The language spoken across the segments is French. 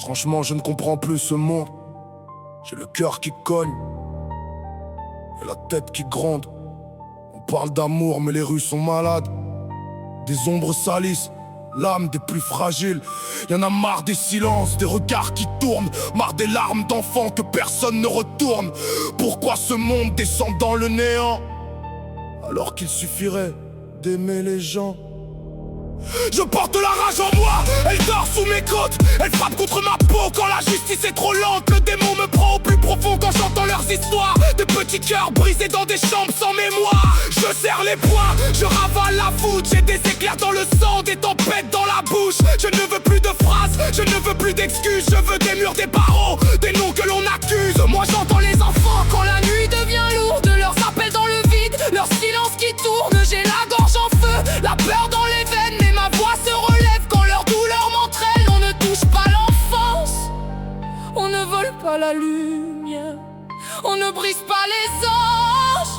Franchement, je ne comprends plus ce monde. J'ai le cœur qui cogne et la tête qui gronde. On parle d'amour, mais les rues sont malades. Des ombres salissent l'âme des plus fragiles. Y'en a marre des silences, des regards qui tournent, marre des larmes d'enfants que personne ne retourne. Pourquoi ce monde descend dans le néant alors qu'il suffirait d'aimer les gens? Je porte la rage en moi, elle dort sous mes côtes. Elle frappe contre ma peau quand la justice est trop lente. Le démon me prend au plus profond quand j'entends leurs histoires. De petits cœurs brisés dans des chambres sans mémoire. Je serre les poings, je ravale la voûte. J'ai des éclairs dans le sang, des tempêtes dans la bouche. Je ne veux plus de phrases, je ne veux plus d'excuses. Je veux des murs, des barreaux, des noms que l'on accuse. Moi j'entends les enfants quand la nuit devient lourde. Leurs appels dans le vide, leur silence qui tourne. J'ai la gorge en feu, la peur dans les veines. Mais ma voix se relève quand leur douleur m'entraîne. On ne touche pas l'enfance, on ne vole pas la lumière, on ne brise pas les anges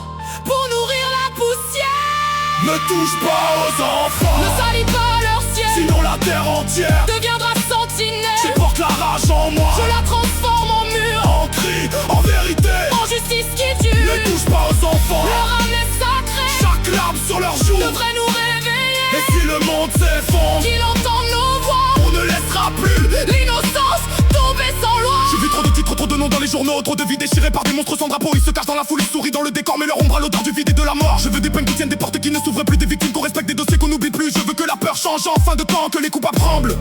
pour nourrir la poussière. Ne touche pas aux enfants, Ne salis pas leur ciel, sinon la terre entière deviendra sentinelle. Je porte la rage en moi, Je la transforme en mur, en cri, en vérité. en justice qui tue. Ne touche pas aux enfants, Leur âme est sacrée, chaque larme sur leurs joues devrait nous réveiller. Et si le monde s'effondre, Qu'il entende nos voix, on ne laissera plus. l'innocence tomber sans loi. J'ai vu trop de titres, trop de noms dans les journaux. Trop de vies déchirées par des monstres sans drapeau. Ils se cachent dans la foule, ils sourient dans le décor. Mais leur ombre a l'odeur du vide et de la mort. Je veux des peines qui tiennent, des portes qui ne s'ouvrent plus, des victimes qu'on respecte, des dossiers qu'on n'oublie plus. Je veux que la peur change en fin de temps, que les coupables tremblent.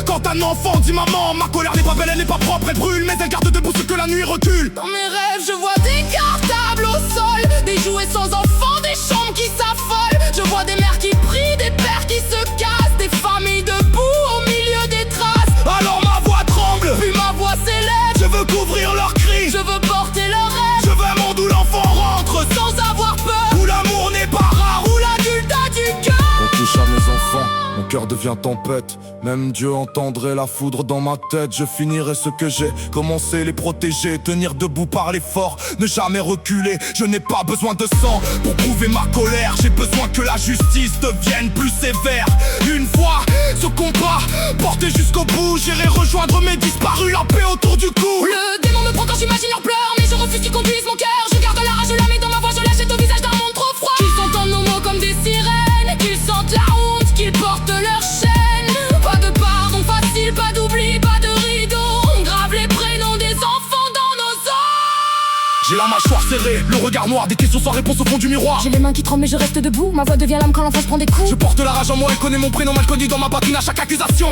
Quand un enfant dit maman, ma colère n'est pas belle, elle n'est pas propre, elle brûle. Mais elle garde debout ce que la nuit recule. Dans mes rêves, je vois des cartables au sol, des jouets sans enfants, des chambres qui s'affolent. Je vois des mères qui prient, des pères qui se cassent, des familles debout au milieu des traces. Alors ma voix tremble, Puis ma voix s'élève, je veux couvrir leurs cris. je veux porter leurs rêves, Je veux un monde où l'enfant rentre, sans avoir peur, où l'amour n'est pas rare, où l'adulte a du cœur. On touche à mes enfants, mon cœur devient tempête. Même Dieu entendrait la foudre dans ma tête. Je finirai ce que j'ai commencé, les protéger, tenir debout par l'effort, ne jamais reculer. Je n'ai pas besoin de sang pour prouver ma colère. J'ai besoin que la justice devienne plus sévère. Une fois ce combat porté jusqu'au bout, j'irai rejoindre mes disparus, la paix autour du cou. Le démon me prend quand j'imagine leurs pleurs, mais je refuse qu'ils conduisent mon cœur. Je garde la rage, je la mets dans ma voix, je l'achète au visage d'un monde trop froid. Qu'ils entendent nos mots comme des sirènes, qu'ils sentent la honte, qu'ils portent leur chaîne. Pas de pardon facile, pas d'oubli, pas de rideau. On grave les prénoms des enfants dans nos os. J'ai la mâchoire serrée, le regard noir, des questions sans réponse au fond du miroir. J'ai les mains qui tremblent mais je reste debout. Ma voix devient l'âme quand l'enfance prend des coups. Je porte la rage en moi, elle connaît mon prénom mal connu dans ma patine à chaque accusation.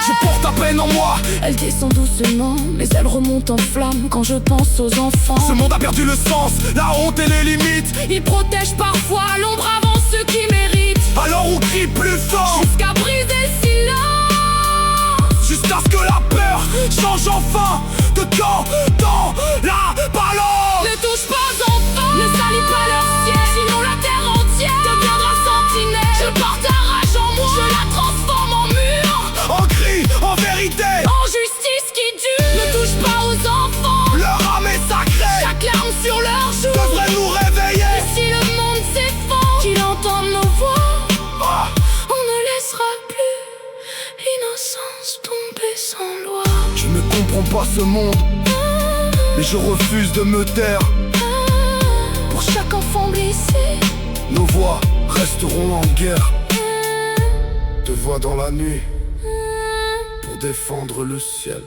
Je porte la peine en moi. Elle descend doucement, mais elle remonte en flamme quand je pense aux enfants. Ce monde a perdu le sens, la honte et les limites. Ils protègent parfois l'ombre avant ceux qui méritent. Alors on crie plus fort, Jusqu'à briser le silence. jusqu'à ce que la peur change enfin de camp dans la balance. Ne touche pas aux enfants, ne salis pas leur ciel, sinon la terre entière deviendra sentinelle. Je porte la rage en moi, je la transforme en mur, En cri, en vérité, en justice qui dure. Ne touche pas aux enfants, leur âme est sacrée, chaque larme sur leur joue. devrait nous réveiller. Et si le monde s'effondre, qu'il entende nos voix, Ah, on ne laissera plus l'innocence tomber sans loi. Je ne comprends pas ce monde, mais je refuse de me taire. Pour chaque enfant blessé, Nos voix resteront en guerre. Te vois dans la nuit pour défendre le ciel.